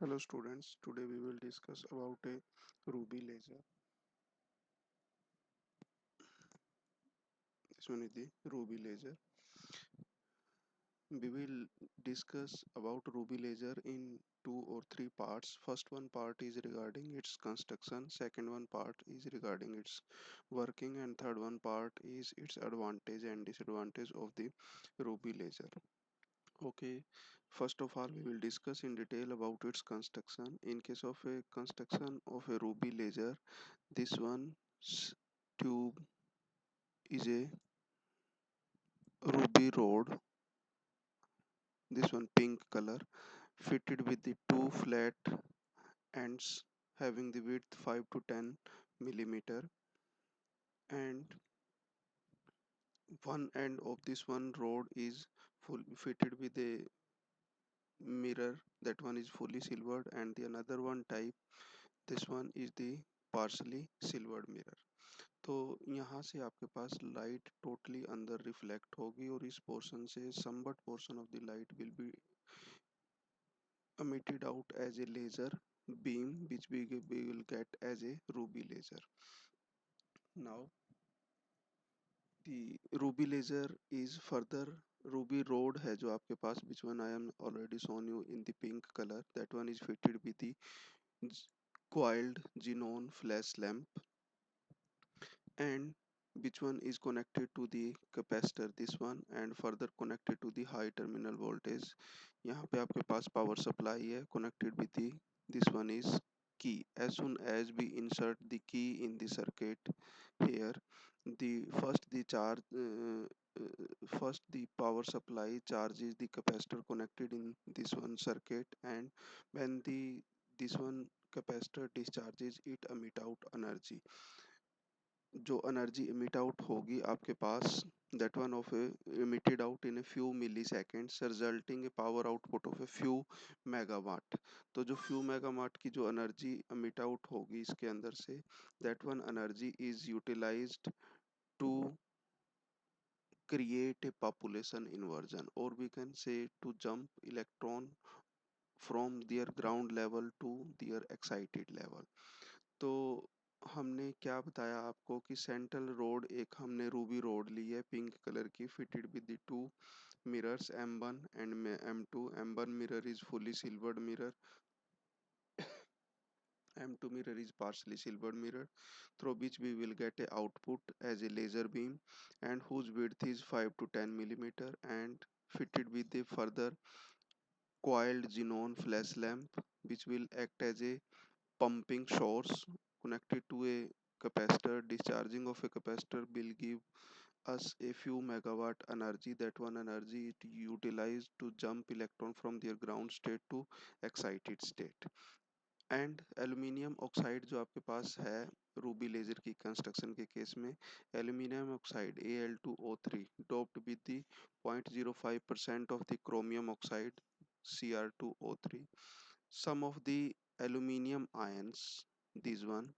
Hello students, today we will discuss about a Ruby laser. This one is the Ruby laser. We will discuss about Ruby laser in two or three parts. First one part is regarding its construction, second one part is regarding its working, and third one part is its advantage and disadvantage of the Ruby laser. Okay, first of all, we will discuss in detail about its construction. In case of a construction of a Ruby laser, this one tube is a ruby rod, this one pink color, fitted with the two flat ends having the width 5 to 10 millimeter, and one end of this one rod is full fitted with a mirror, that one is fully silvered, and the another one type, this one is the partially silvered mirror. तो यहाँ से आपके पास light totally अंदर reflect होगी और इस portion से somewhat portion of the light will be emitted out as a laser beam which we will get as a ruby laser. Now the ruby laser is further ruby rod है जो आपके पास, which one I am already shown you in the pink color, that one is fitted with the coiled xenon flash lamp, and which one is connected to the capacitor, this one, and further connected to the high terminal voltage. यहाँ पे आपके पास power supply है connected with the, this one is key. As soon as we insert the key in the circuit here, the first the power supply charges the capacitor connected in this one circuit, and when the this one capacitor discharges, it emit out energy. जो energy emit out होगी आपके पास, that one of a emitted out in a few milliseconds resulting a power output of a few megawatt. तो जो few megawatt की जो energy emit out होगी इसके अंदर से, that one energy is utilized to create a population inversion, or we can say to jump electron from their ground level to their excited level. तो हमने क्या बताया आपको कि सेंट्रल रोड एक हमने रूबी रोड ली है पिंक कलर की, fitted with the two mirrors M1 and M2. M1 mirror is fully silvered mirror, M2 mirror is partially silvered mirror, through which we will get a output as a laser beam, and whose width is 5 to 10 millimeter, and fitted with a further coiled xenon flash lamp which will act as a pumping source connected to a capacitor. Discharging of a capacitor will give us a few megawatt energy, that one energy it utilized to jump electron from their ground state to excited state. And aluminium oxide जो आपके पास है Ruby laser की construction के case में, aluminium oxide Al2O3 doped with the 0.05% of the chromium oxide Cr2O3. Some of the aluminium ions, these one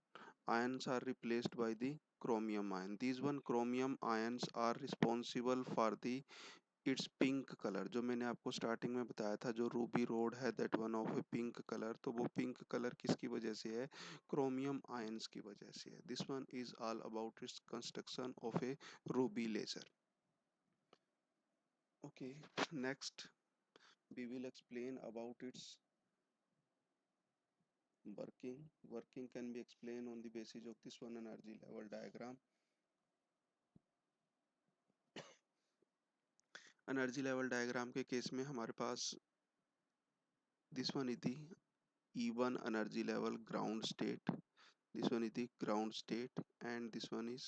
ions are replaced by the chromium ion. These one chromium ions are responsible for the it's pink colour, जो मैंने आपको starting में बताया था जो Ruby road है, that one of A pink colour, तो वो पिंक कलर किसकी वजह से है? क्रोमियम आयंस की वजह से है. This one is all about its construction of a ruby laser. Okay, next we will explain about its working. Working can be explained on the basis of this one energy level diagram. Energy level diagram के case में हमारे पास this one is the E1 energy level ground state, this one is the ground state, and this one is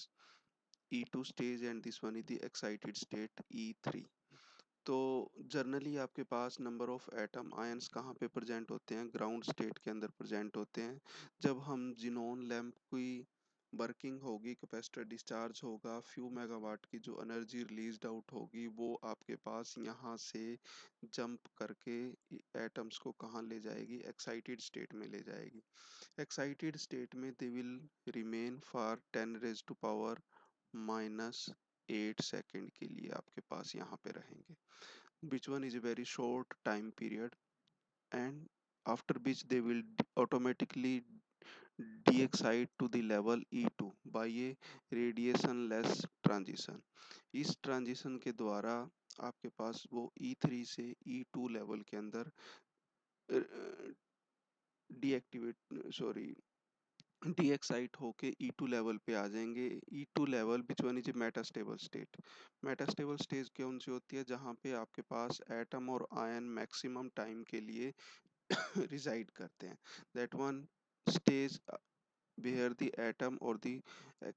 E2 stage, and this one is the excited state E3. तो generally आपके पास number of atom ions कहाँ पे present होते हैं? Ground state के अंदर present होते हैं. जब हम जिनोन लैंप की वर्किंग होगी, कैपेसिटर डिस्चार्ज होगा, फ्यू मेगावाट की जो एनर्जी रिलीज आउट होगी वो आपके पास यहाँ से जंप करके एटम्स को कहाँ ले जाएगी? एक्साइटेड स्टेट में ले जाएगी. एक्साइटेड स्टेट में they will remain for 10 raise to power -8 second के लिए आपके पास यहाँ पे रहेंगे, which one is a very short time period, and after which they will automatically de-excite to the level E2 by a radiation-less transition. इस transition के द्वारा आपके पास वो E3 से E2 लेवल के अंदर डीएक्टिवेट सॉरी डीएक्साइट होके E2 लेवल पे आ जाएंगे. E2 level which one is metastable state. Metastable stage कौन सी होती है? जहाँ पे आपके पास एटम और आयन मैक्सिमम टाइम के लिए रिसाइड करते हैं. That one stage where the atom or the uh,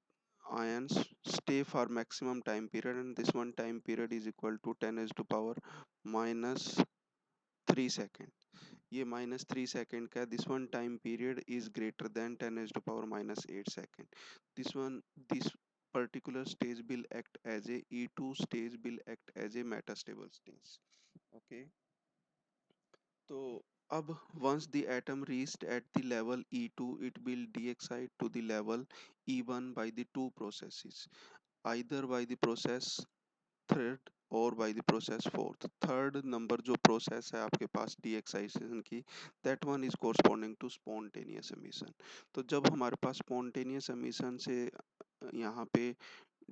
ions stay for maximum time period, and this one time period is equal to 10 raised to power minus 3 second. ये minus 3 second का. this one time period is greater than 10 raised to power minus 8 second. This particular stage will act as a E2 stage, will act as a metastable stage. Okay. तो अब once the atom reached at the level E2, it will de-excite to the level E1 by the two processes, either by the process third और by the process fourth. Third number जो process है आपके पास de-excitation की, that one is corresponding to spontaneous emission. तो जब हमारे पास spontaneous emission से यहाँ पे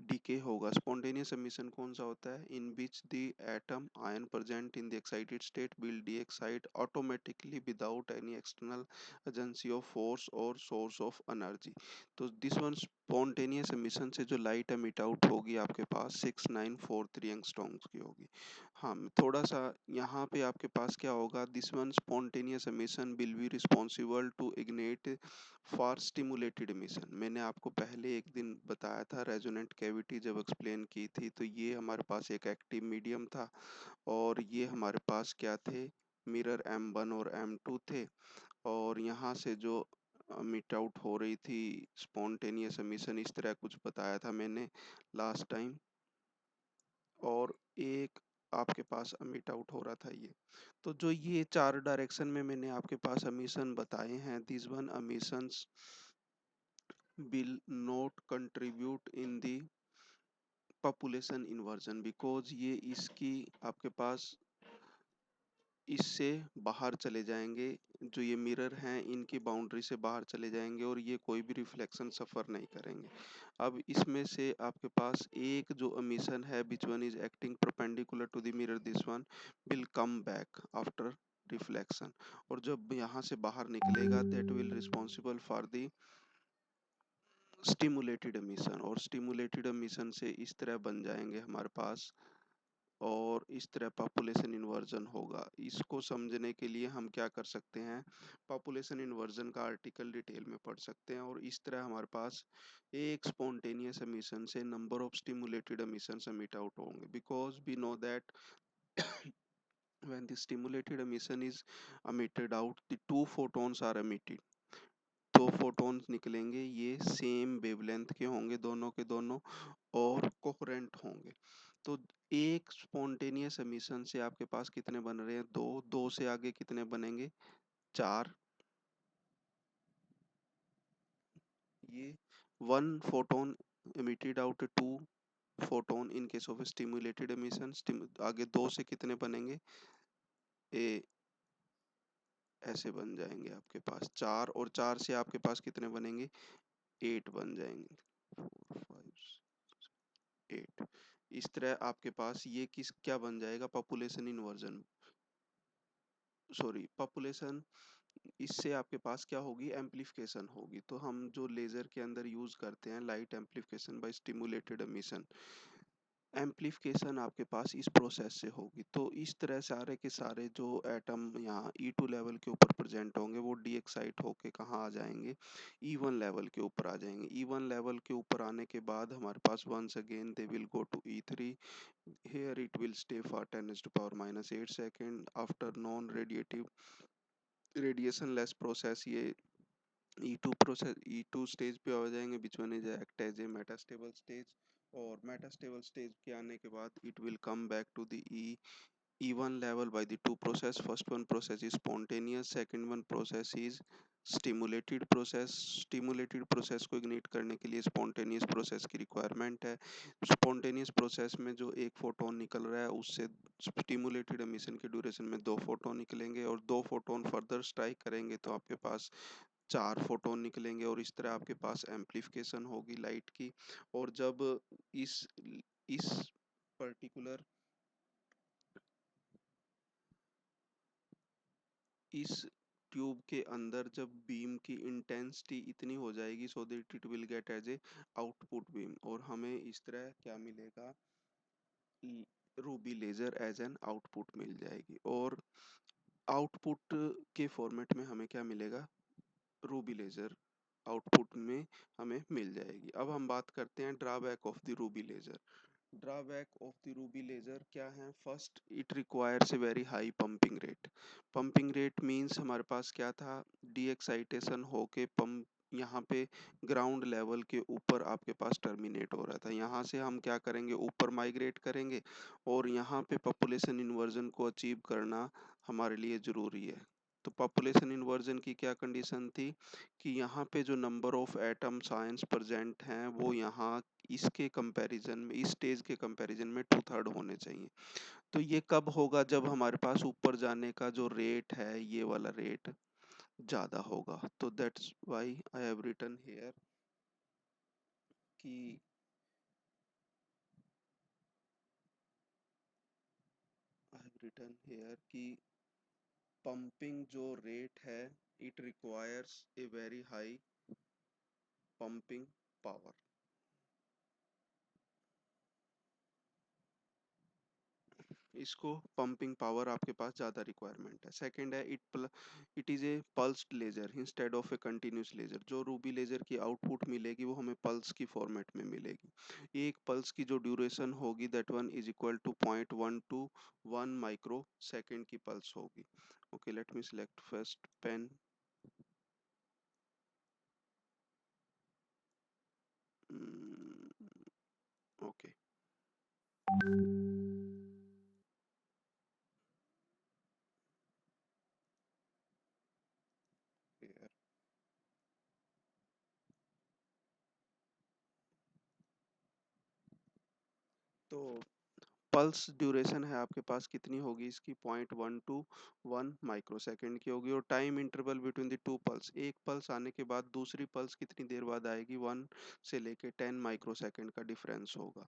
डीके होगा. स्पॉन्टेनियस एमिशन कौन सा होता है? In which the atom ion present in the excited state will de excite automatically without any external agency of force और सोर्स ऑफ एनर्जी. तो दिस वन स्पॉन्टेनियस एमिशन से जो लाइट एमिट आउट होगी आपके पास 6943 एंगस्ट्रॉम्स की होगी. हाँ, थोड़ा सा यहाँ पे आपके पास क्या होगा? This one spontaneous emission will be responsible to ignite for stimulated emission. मैंने आपको पहले एक दिन बताया था रेजोनेंट कैविटी जब एक्सप्लेन की थी, तो ये हमारे पास एक एक्टिव मीडियम था और ये हमारे पास क्या थे? मिरर M1 और M2 थे. और यहाँ से जो मिट आउट हो रही थी स्पॉन्टेनियस एमिशन, इस तरह कुछ बताया था मैंने लास्ट टाइम. और एक आपके पास अमिट आउट हो रहा था ये. तो जो ये चार डायरेक्शन में मैंने आपके पास एमिशन बताए हैं, this one emissions will not contribute in the population inversion because ये इसकी आपके पास इससे बाहर चले जाएंगे. जो ये मिरर हैं इनकी बाउंड्री से बाहर चले जाएंगे और ये कोई भी रिफ्लेक्शन सफर नहीं करेंगे. अब इसमें से आपके पास एक जो एमिशन है which one is acting perpendicular to the mirror, this one will come back after reflection. और जब यहाँ से बाहर निकलेगा that will responsible for the stimulated emission. और स्टिमुलेटेड एमिशन से इस तरह बन जाएंगे हमारे पास और इस तरह पॉपुलेशन इन्वर्जन होगा. इसको समझने के लिए हम क्या कर सकते हैं? पॉपुलेशन इन्वर्जन का आर्टिकल डिटेल में पढ़ सकते हैं. और इस तरह हमारे पास एक स्पॉन्टेनियस एमिशन से number of stimulated emissions emit out होंगे, because we know that when the stimulated emission is emitted out, the two photons are emitted. दो फोटॉन्स निकलेंगे, ये सेम वेवलेंथ के होंगे दोनों के दोनों और कोहेरेंट होंगे. तो एक स्पॉन्टेनियस एमिशन से आपके पास कितने बन रहे हैं? दो. दो से आगे कितने बनेंगे? चार. ये one photon emitted out two photon in case of stimulated emission. आगे दो से कितने बनेंगे? ए ऐसे बन जाएंगे आपके पास चार. और चार से आपके पास कितने बनेंगे? 8 बन जाएंगे. 4 5 8. इस तरह आपके पास ये किस क्या बन जाएगा? Population inversion, sorry population. इससे आपके पास क्या होगी? एम्पलीफिकेशन होगी. तो हम जो लेजर के अंदर यूज करते हैं light amplification by stimulated emission, amplification आपके पास इस प्रोसेस से होगी. तो इस तरह सारे के सारे जो एटम यहाँ E2 लेवल के ऊपर प्रेजेंट होंगे वो डी एक्साइट होके कहाँ आ जाएंगे? E1 लेवल के ऊपर आ जाएंगे. E1 लेवल के ऊपर आने के बाद हमारे पास once again they will go to E3. here it will stay for 10 is to power minus 8 second. after non radiative radiation less process ये E2 प्रोसेस E2 स्टेज पे आ जाएंगे which one is act as a metastable stage. और metastable stage के आने के बाद it will come back to the even level by the two process. First one process is spontaneous, second one process is stimulated process. Stimulated process को इग्निट करने के लिए spontaneous process की रिक्वायरमेंट है. spontaneous process में जो एक फोटोन निकल रहा है उससे stimulated emission के ड्यूरेशन में दो फोटोन निकलेंगे, और दो फोटोन फर्दर स्ट्राइक करेंगे तो आपके पास चार फोटोन निकलेंगे, और इस तरह आपके पास एम्पलीफिकेशन होगी लाइट की. और जब इस पर्टिकुलर इस ट्यूब के अंदर जब बीम की इंटेंसिटी इतनी हो जाएगी so that it will get as a output beam, और हमें इस तरह क्या मिलेगा, ruby laser as an output मिल जाएगी. और आउटपुट के फॉर्मेट में हमें क्या मिलेगा, रूबी लेजर आउटपुट में हमें मिल जाएगी. अब हम बात करते हैं drawback of the ruby laser. Drawback of the ruby laser क्या है? First, it requires a very high pumping rate. Pumping rate means हमारे पास क्या था, डी एक्साइटेशन होके पंप यहाँ पे ग्राउंड लेवल के ऊपर आपके पास टर्मिनेट हो रहा था. यहाँ से हम क्या करेंगे, ऊपर माइग्रेट करेंगे, और यहाँ पे पॉपुलेशन इन्वर्जन को अचीव करना हमारे लिए जरूरी है. तो पॉपुलेशन इन्वर्जन की क्या कंडीशन थी कि यहाँ पे जो number of atoms ions present हैं वो यहाँ इसके कंपैरिजन में, इस स्टेज के कंपैरिजन में टू थर्ड होने चाहिए. तो ये कब होगा, जब हमारे पास ऊपर जाने का जो रेट है ये वाला रेट ज्यादा होगा. तो that's why I have written here कि आई हैव रिटन हियर कि पंपिंग जो रेट है, it requires a very high pumping power. इसको पंपिंग पावर आपके पास ज़्यादा रिक्वायरमेंट है. सेकंड है, it is a pulsed laser instead of a continuous laser. जो रूबी लेजर की आउटपुट मिलेगी वो हमें पल्स की फॉर्मेट में मिलेगी. एक पल्स की जो ड्यूरेशन होगी that one is equal to 0.1 to 1 microsecond की पल्स होगी. Okay, let me select first pen. Okay, तो पल्स ड्यूरेशन है आपके पास कितनी होगी इसकी, 0.1 टू 1 माइक्रो सेकेंड की होगी. और time interval between the two pulse, एक पल्स आने के बाद दूसरी पल्स कितनी देर बाद आएगी, 1 से लेके 10 माइक्रो सेकेंड का डिफरेंस होगा.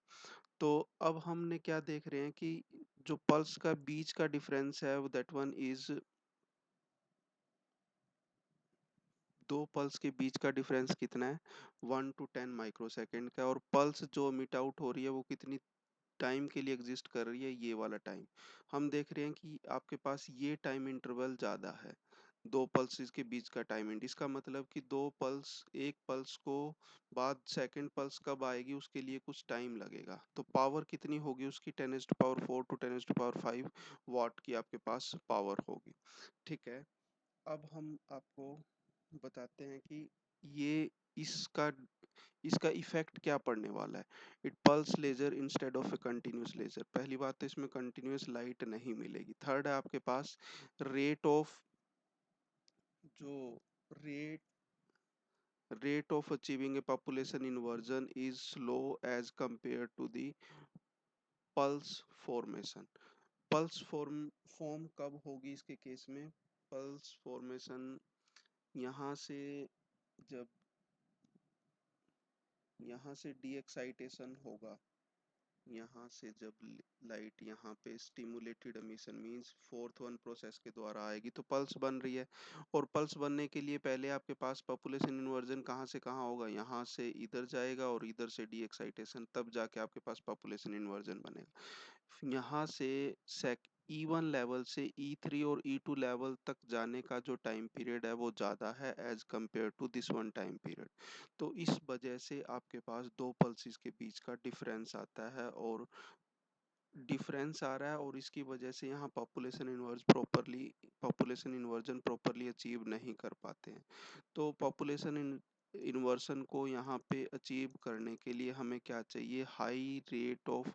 तो अब हमने क्या देख रहे हैं कि जो पल्स का बीच का डिफरेंस है दैट वन इज, दो पल्स के बीच का डिफरेंस कितना है, 1 to 10 माइक्रो सेकेंड का. और पल्स जो मिट आउट हो रही है वो कितनी टाइम के लिए एग्जिस्ट कर रही है, ये वाला टाइम. हम देख रहे हैं कि आपके पास ये टाइम इंटरवल ज़्यादा है, दो पल्सेस के बीच का टाइम इंट. इसका मतलब कि दो पल्स, एक पल्स को बाद सेकंड पल्स कब आएगी उसके लिए कुछ टाइम लगेगा. तो पावर कितनी होगी उसकी, 10⁻⁴ टू 10⁻⁵ वाट की आपके पास पावर होगी. ठीक है. अब हम आपको बताते हैं कि ये इसका इसका इफेक्ट क्या पड़ने वाला है. It pulse laser instead of a continuous laser. पहली बात तो इसमें कंटिन्यूस लाइट नहीं मिलेगी. थर्ड है आपके पास रेट ऑफ, जो rate rate of achieving a population inversion is slow as compare to the pulse formation. Pulse form कब होगी इसके केस में, पल्स फॉर्मेशन यहाँ से, जब यहाँ से डी एक्साइटेशन होगा, यहाँ से जब लाइट यहाँ पे stimulated emission means fourth one process के द्वारा आएगी तो पल्स बन रही है. और पल्स बनने के लिए पहले आपके पास पॉपुलेशन इन्वर्जन कहाँ से कहाँ होगा, यहाँ से इधर जाएगा और इधर से डी एक्साइटेशन, तब जाके आपके पास पॉपुलेशन इन्वर्जन बनेगा. यहाँ से सेक E1 लेवल से E3 और E2 लेवल तक जाने का जो टाइम पीरियड है वो ज़्यादा है as compare to this one time period. तो इस वजह से आपके पास दो पल्सेस के बीच का डिफरेंस आता है, और डिफरेंस आ रहा है, और इसकी वजह से यहाँ पॉपुलेशन इन्वर्जन प्रॉपरली अचीव नहीं कर पाते हैं. तो पॉपुलेशन इन्वर्जन को यहाँ पे अचीव करने के लिए हमें क्या चाहिए, हाई रेट ऑफ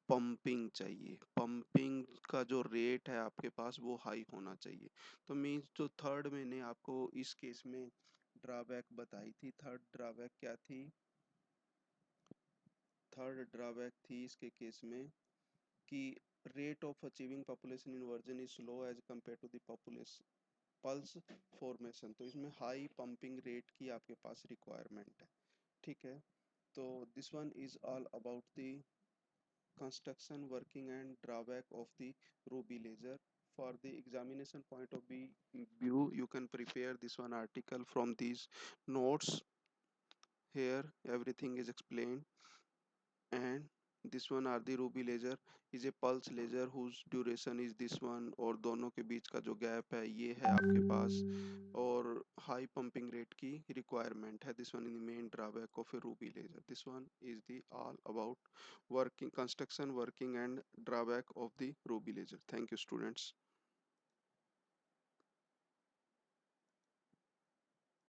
पंपिंग चाहिए, पंपिंग का जो रेट है आपके पास वो हाई होना चाहिए। तो मीन्स जो थर्ड मैंने आपको इस केस में ड्रॉबैक बताई थी, थर्ड ड्रॉबैक क्या थी? थर्ड ड्रॉबैक थी इसके केस में कि rate of achieving population inversion is slow as compare to the population pulse formation. तो इसमें हाई पंपिंग रेट की आपके पास रिक्वायरमेंट है, ठीक है। तो this one is all about the construction working and drawback of the ruby laser. For the examination point of view, you can prepare this one article from these notes. Here everything is explained. And this one are the ruby laser is a pulse laser whose duration is this one, और दोनों के बीच का जो gap है ये है आपके पास, और हाई पंपिंग रेट की रिक्वायरमेंट है। This one in the main drawback of a ruby laser. This one is the all about working construction working and drawback of the ruby laser. Thank you students.